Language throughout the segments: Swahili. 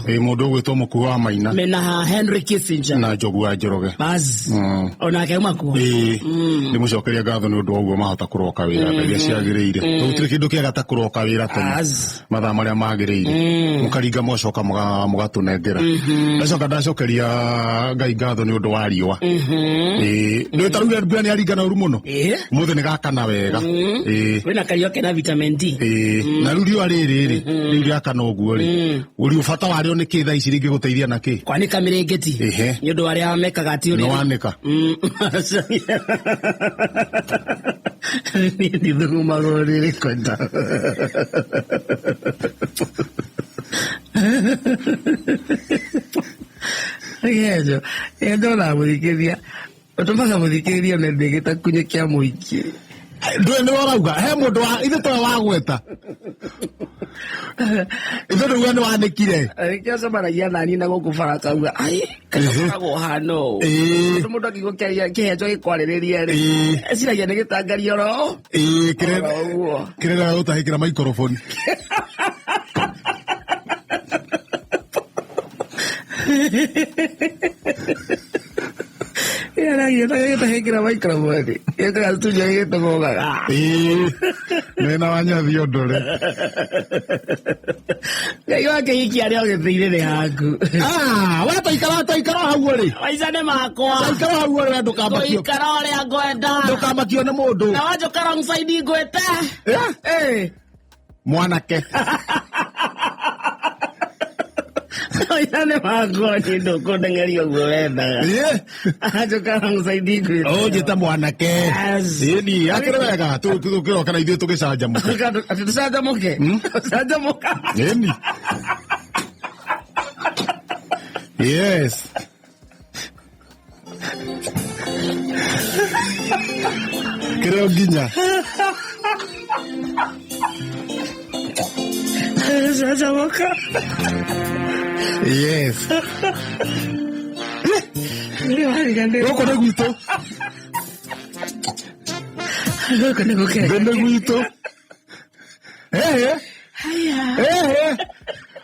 Mundu gwitwo Mukuu wa Maina. Mena Henry Kissinger. Na Njogu wa Njoroge. Baz. Ona kauma ku. Ni mucokeria ngatho ni undu uguo mahota kuroka wira iria ciagiriire. Gutire kindu kiagata kuroka wira tene. Mathaa maria magiriire. Mukaringa mwacoka mugatunengera. Ndacoka ndacokeria Ngai ngatho ni undu wa riua. Ni taruga mbia ni aringana uru muno. Muthe ni gakana wega. Wina karioke na vitamin D. Na riua riri ni gakana uguo ri. Uri ufata wario ni kitha ici ringi guteithia na ki. Kwani kamirengeti. Ni undu waria mekaga ati uri. No wanika. Ni ndugu magori kwenda. Yejo, endo na murikiria. Otomaga murikiria na ndegeta kunyekia muiki. Ndwe ni warauga he mundu wa ithe to wagweta. Ithe ndugu ni wanikire. Kiaso maragia nani na gukubara kauga ai kana go hano. Mundu akigo kihejo gikwaririria ri. Esiragia ni gitangario ro. Kirega utahikira microphone. Yo te quiero micrófono. Yo te tú ya que tengo gaga. Nena baña Dios dole. Yo que ikiari o que pide de haku. Wa to ikara hawori. Waisane mako. Ikara hawori ndukamakio. Ikara ole agwenda. Ndukamakio na mundu. Na wajo kara msaidi gwete. Mwanake. Waisane mako ni ndoko ndengerio gwenda. Ajo kara msaidi gwete. Jeta mwanake. Ni akira wega tu kiro kana ithu tugicanjamuka. Tugicanjamuke. Tugicanjamuka. Ni. Yes. Creo guiña. Esa boca. Yes. Loco de gusto. Loco de gusto. Vende gusto.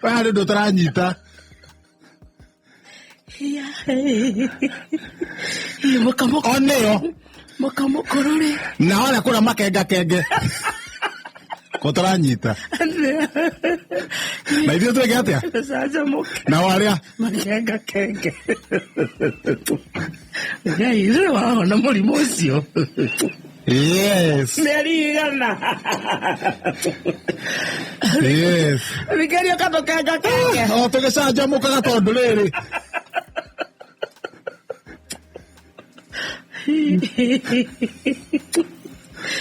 Para do tranita. Mokamoko. Oneo. Mokamoko rore. Na wala kuna makega kege. Kotaranyita. Na ithuĩ tweke atĩa? Na warĩa? Makega kenge. Ngai rĩu wahona mũrimũ ũcio. Yes. Merigana. Yes. Mikerio katokega kenge. Tũgĩcanjamũkaga tondũ rĩrĩ.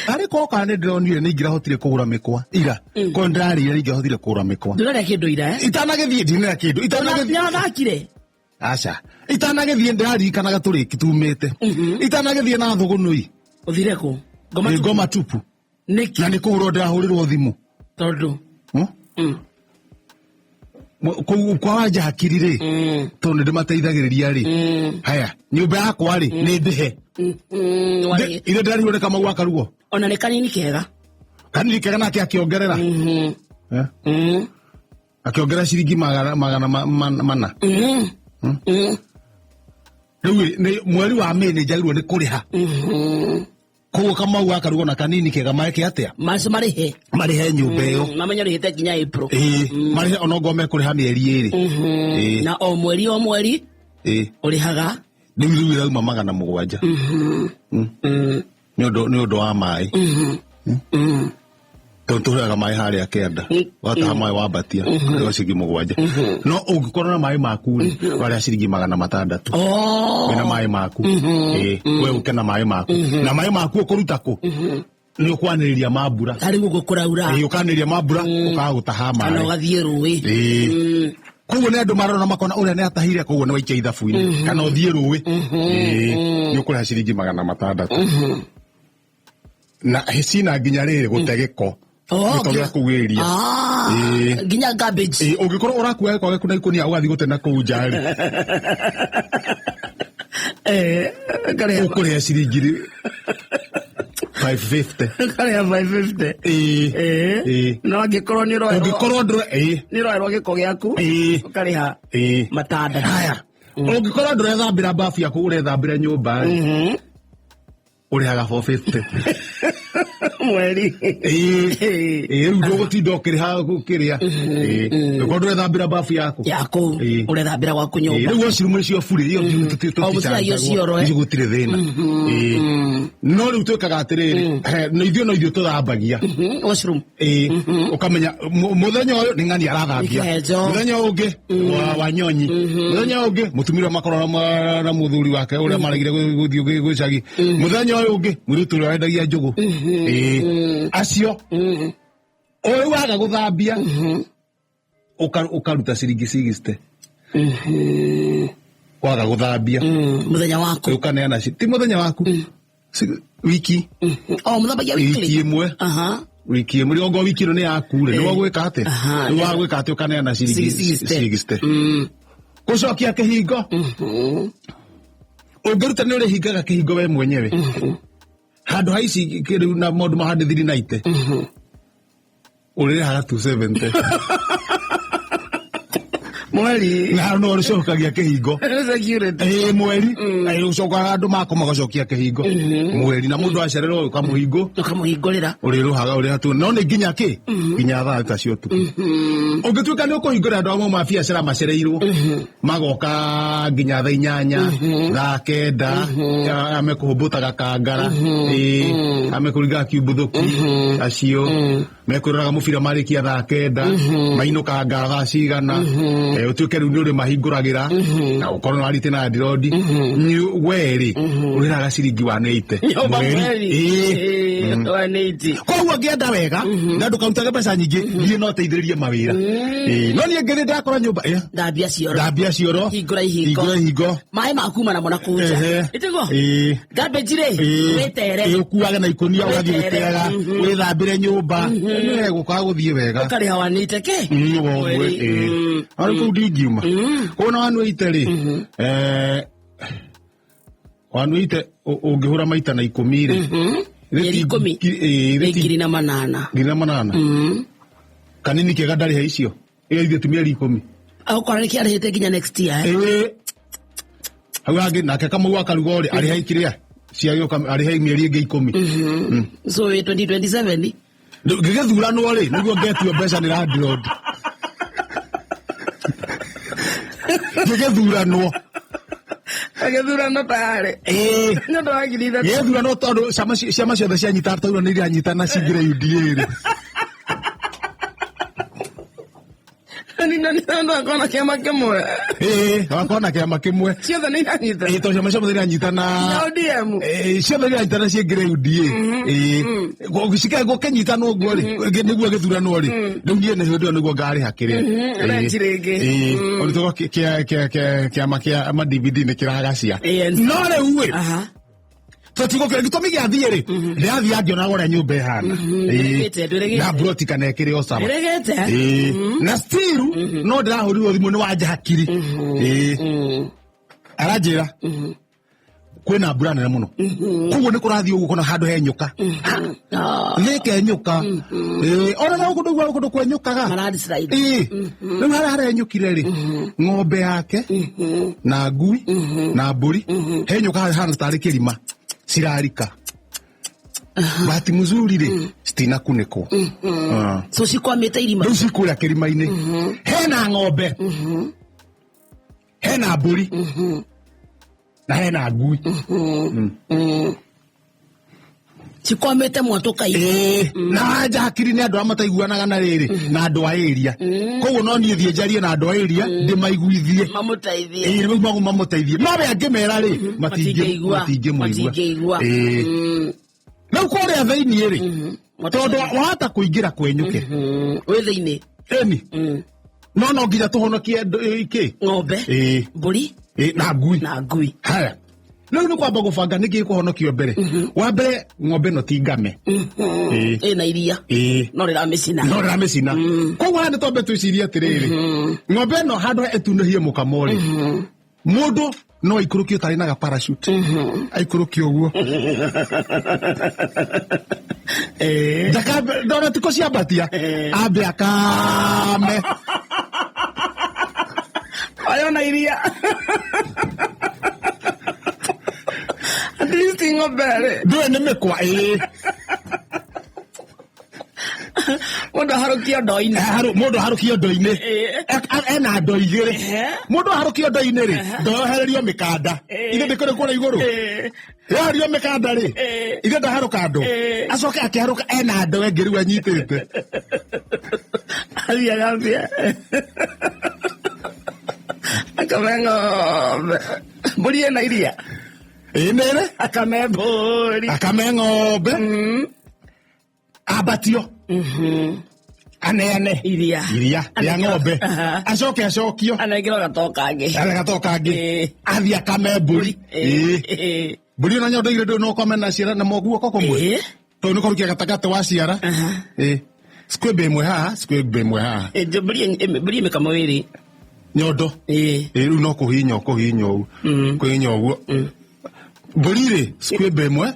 Ari ko kana ndionire ni ngirahotire kugura mikwa ira ko ndarire ni ngirahotire kugura mikwa ndurare kindu ira itanagethie ndine kindu itanagethie thakire aca itanagethie ndari kana gaturi kitumite itanagethie na thugunui uthire ku ngoma tupu niki na ni kugura ndahurirwo thimu tondu kwa wanja hakiri ri tondu ndimateithagiriria ri haya nyumba yakwa ri ni ndihe ile ndari wone kama gwaka ruo ona ni kanini kega nake akiongerera akiongerera ciringi magana mana riu mweri wa Mei njagirwo ni kuriha koguo kama gwaka ruo na kanini kega maeke atia marihe nyumba iyo mamenya rihite kinya April marihe onongome kuriha mieri iri na o mweri urihaga riu irauma magana mugwanja ni undu wa mai tũtũraga mai harĩa kenda wataha mai wambatia ndio ciringi mugwanja no ũngĩkorwo na mai maku warĩa ciringi magana matandatũ wĩna mai maku we ũkena mai maku na mai maku ũkũruta kũ ni ũkwanĩrĩria mambura harĩ gũkũraura ũkanĩrĩria mambura ũkaga gũtaha mai kana ũgathiĩ rũĩ koguo nĩ andũ marona makona ũrĩa nĩ atahire koguo nĩ waikia ithabu-inĩ kana ũthiĩ rũĩ nĩ ũkũrĩha ciringi magana matandatũ na cina nginya rĩrĩ gũte gĩko gĩko kũgĩria nginya garbage ũngĩkorwo ũrakua gĩko gĩaku na ikũnia ũgathiĩ gũte na kũu nja rĩ ũkũrĩha ciringi 550 Kare 550 no angĩkorwo nĩ roe ũngĩkorwo nĩ roe gĩko gĩaku ũkarĩha matanda haya ũngĩkorwo ndũrethambĩra bafu yaku ũrethambĩra nyũmba ũrĩhaga 450 mweri rĩu ndũgũtinda ũkĩrĩha gũkĩrĩa ũkorwo ndũrethambĩra bafu yaku ũrethambĩra gwaku nyũmba rĩu washroom icio burĩ iyo gũtirĩ thĩna no rĩu twĩkaga atĩrĩrĩ no ithuĩ tũthambagia washroom ũkamenya mũthenya ũyũ nĩ ng'ani arathambia mũthenya ũngĩ wa nyonyi mũthenya ũngĩ mũtumia makorora na mũthuri wake ũrĩa maregire gũthiĩ gwĩcagi mũthenya ũyũ ũngĩ mũirĩtu ũrĩa wendagia njũgũ acio ũyũ waga gũthambia ũkaruta ciringi 60 waga gũthambia mũthenya waku ũkaneana ti mũthenya waku wiki mũthambagia wiki ĩmwe wiki ĩmwe rĩongo wiki ĩno nĩ yaku rĩ nĩ wagwĩka atĩ nĩ wagwĩka atĩ ũkaneana ciringi 60 gũcokia kĩhingo ũngĩruta nĩ ũrĩhingaga kĩhingo we mwenyewe handũ haici kĩrĩu na maũndũ mahandithiri naite ũrĩrĩhaga 270 mweri na no ũcokagia kĩhingo mweri ũcokaga andũ mako magacokia kĩhingo mweri na mũndũ acererwo ũkamũhingũrĩra ũrĩrũhaga ũrĩa tu no nĩ nginya kĩ nginya thaa tacio tu ũngĩtuĩka nĩ ũkũhingũra andũ amwe mabiacara macereirwo magoka nginya thaa 8 thaa 9 amekũhũmbũtaga kangara amekũringaga kiumbũthũki acio mekũrĩraga mũbira marĩkia thaa 9 mainũkanga thaa cigana utuke rĩu nĩ ũrĩ mahingũragĩra na ũkorwo warĩte na ndirodi werĩ ũrĩraga ciringi 180 koguo ngĩenda wega na ndũkarutage mbeca nyingĩ niĩ no teithĩrĩrie mawĩra no niĩ ngĩrĩ ndakora nyũmba ndambia cioro hingũra ihingo maĩ makuma namo na kũnja ĩtigo garbage rĩ wĩtere ũkuage na ikũnia ũgathiĩ gũtega wĩthambĩre nyũmba nĩ gũkaga gũthiĩ wega ũkarĩha wanĩte kĩ kũu ndingiuma kuona wanuĩte rĩ wanuĩte ũngĩhũra maita na 10 rĩ ngiri na manana kanini kega ndarĩha icio ĩyo ti mĩeri 10 agũkora nĩ kĩarĩhĩte nginya next year hau hangĩ nake kamũgwa karuga ũrĩ arĩha ikĩrĩa ciagĩũka arĩha mĩeri ĩngĩ 10 so 2027 ngĩgĩthuranwo rĩ nĩguo ngetuo mbeca nĩ landlord ngĩgĩthuranwo tarĩ nĩ ũndũ wa ngiri ithatũ gĩgĩthuranwo tondũ ciama ciothe cianyita tauro nĩ iranyitana cingĩre UDA rĩ akona kĩama kĩmwe wakona kĩama kĩmwe ciothe nĩ iranyita tondũ ciama ciothe iranyitana ciothe iranyitana ciĩngĩre UDA gũkĩnyitanwo ũguo rĩ nĩguo gĩthuranwo rĩ rĩu niĩ nĩhĩndĩ ĩyo nĩguo ngarĩha kĩrĩa ũrĩtwo kĩama kĩa ma-DVD nĩ kĩragacia no rĩu rĩ tũtigũkĩra gĩtũmi gĩathiĩ rĩ ndĩrathiĩ angĩona ũrĩa nyũmba ĩhana na mburoti kana ĩkĩrĩ o sawa na still no ndĩrahũrirwo thimũ nĩ wanja hakiri aranjĩra kwĩna mbura nene mũno koguo nĩ kũrathiĩ ũguo kona handũ he nyoka nĩke nyoka ona no kũndũ kwenyũkaga rĩu harĩa harenyũkire rĩ ng'ombe yake na ngui na mbũri he nyoka hana tarĩ kĩrima cirarika bahati mzuri rĩ citinakunĩkwo so cikwamĩte irima rĩu cikũrĩa kĩrima-inĩ hena ng'ombe hena mbũri na hena ngui cikwamĩte mwatũka-inĩ na anja hakiri nĩ andũ amataiguanaga na rĩrĩ na andũ a area koguo no niĩ thiĩ njarie na andũ a area ndĩmaiguithie mamũteithie no we angĩmera rĩ matingĩmũigua rĩu kũrĩa thĩiniĩ rĩ tondũ wahota kũingĩra kwenyũke wĩ thĩiniĩ ĩni no nginya tũhonokie kĩ ng'ombe mbũri na ngui haya rĩu nĩ kwamba gũbanga nĩkĩ kũhonokio mbere wa mbere ng'ombe ĩno ti ngame ĩna iria no rĩramĩcina koguo haya nĩ twambe twĩcirie atĩrĩrĩ ng'ombe ĩno handũ etunĩhie mũkamo rĩ Mundu no ikurukio tari na ga parachute. Aikurukio guo. Daka dora tiko cia batia. Abe akame. Ayo na iria. At least ingo bere. Due ne mekwa Mundu harukio ndoine. Mundu harukio ndoine. Ena ndo igire. Mundu harukio ndoine ri. Ndohererio mikanda. Ile ndikore kora iguru. Yario mikanda ri. Ile ndaharuka ndo. Acoke akiharuka ena ndo ngiriwa nyitete. Abia gambia. Akamengo. Mburi ena iria. Nere? Akamemburi. Akamengobe. Abatio. Ane. Iria ya ng'ombe. Acokio. Anegiro gatokange. Athi akamemburi. Mburi na nyondo igire no komena ciara na moguo koko mwe. To no korukia gatagate wa ciara. Skwebe imwe haha. Mburi mekamo wiri. Nyondo. Riu no kuhinya u. Kuhinya uguo. Mburi ri skwebe imwe.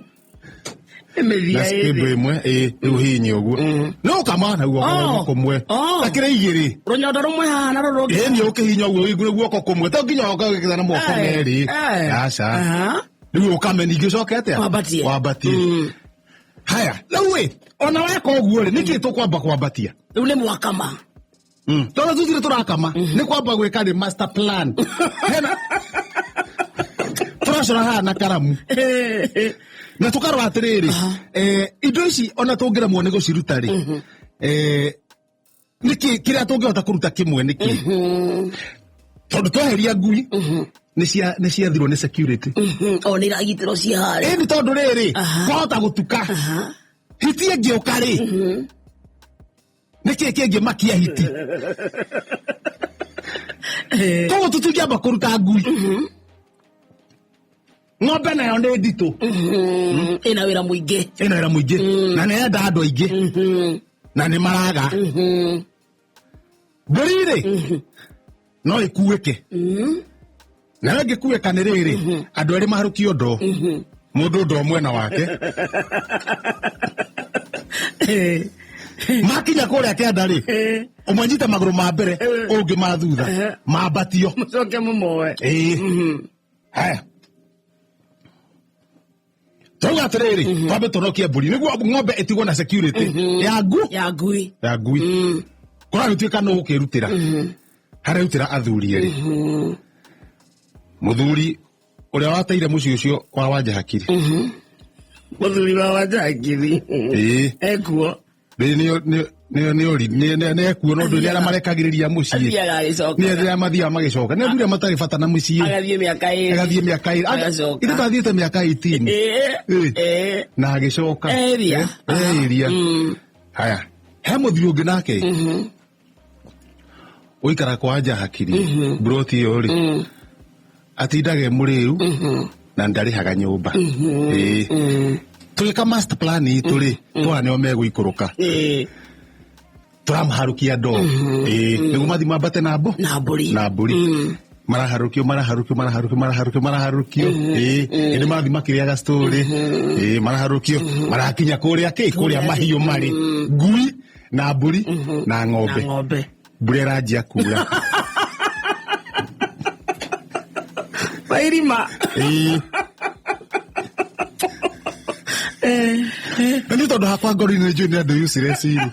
Skwebe imwe ruhinye uguo. No kamana uguo komwe. Akire igiri. Ronyondo rumwe haha na roro. Ni ukihinya uguo igure guoko komwe. To nginya ukagikira na moko meri. Aca. Riu ukameni igicokete. Wabatie. Haya, lawe ona wako uguo ri niki tukwamba kwambatia. Riu ni mwakama. Tona tuthire turakama ni kwamba gwika ni master plan. Hena turacora haha na karamu. Na tukarwa atiriri indo ici ona tungiremwo ni guciruta ri niki kiria tungihota kuruta kimwe niki tondu tweheria ngui ni ciathirwo ni security ni iragitiro ciahari ni tondu riri kwahota gutuka hiti ngiuka ri niki kingi makia hiti togo tutungiamba kuruta ngui ng'ombe nayo nĩ nditũ ĩna wĩra mũingĩ na nĩ enda andũ aingĩ na nĩ maraga mbũri rĩ no ĩkuĩke na ĩngĩkuĩka nĩ rĩrĩ andũ erĩ maharũkio ndo mũndũ ndo mwena wake makinya kũrĩa kĩanda rĩ ũmwe nyite magũrũ ma mbere ũngĩ ma thutha mambatio mũcoke mũmoe haya Tonga atiriri twambe turokie mburi niguo ng'ombe itigwo na security ya ngui kora gituika no ukirutira hara utira athuri eri muthuri uria wateire muci ucio kwa wanja hakiri muthuri wa wanja hakiri ekuo ni ekuo no ndu ria marekagiriria muci ni ria mathia magicoka ni ndu matari bata na muci agathie miaka iri ite tathiete miaka 18 na agicoka eria haya he muthuri ungi nake uikara kwa wanja hakiri broti yori atindage muriu na ndarihaga nyumba tulika master plan ituri twa ne omegwikuruka turamharukia ndo niguo mathi mambate na mburi maraharukio indi mathi makiriaga story maraharukio marakinya kuria mahiu mari ngui na mburi na ng'ombe mburi ranjia kura Pairima. Nani tondu hakwa ngori ni njui ni andu useless iri.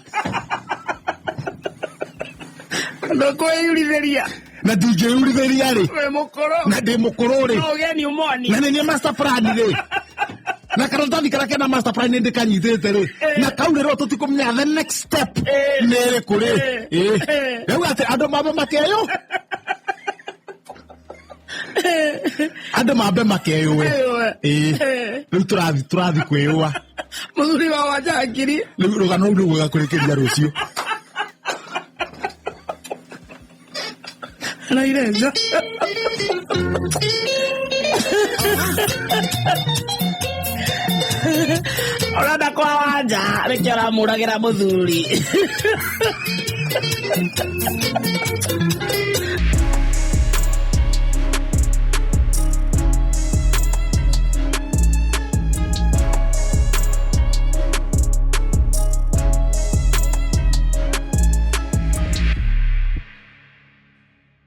Ndoko yuritheria. Na DJ yuritheria ri. We mukoro. Na ndi mukoro ri. No geni umoni. Na ni master plan ri. Na karantani karake na master plan ndi kanyithete ri. Na kaurero tutikumenya the next step. Nere kuri. Ewe ate ando mabo makeyo. Ando mabe makeyo we. Riu turathi kwiwa. Muthuri wa wanja hakiri. Riu rugano ru gukurikiria rucio. Na irenza. Orada kwa wanja rekera muragira muthuri.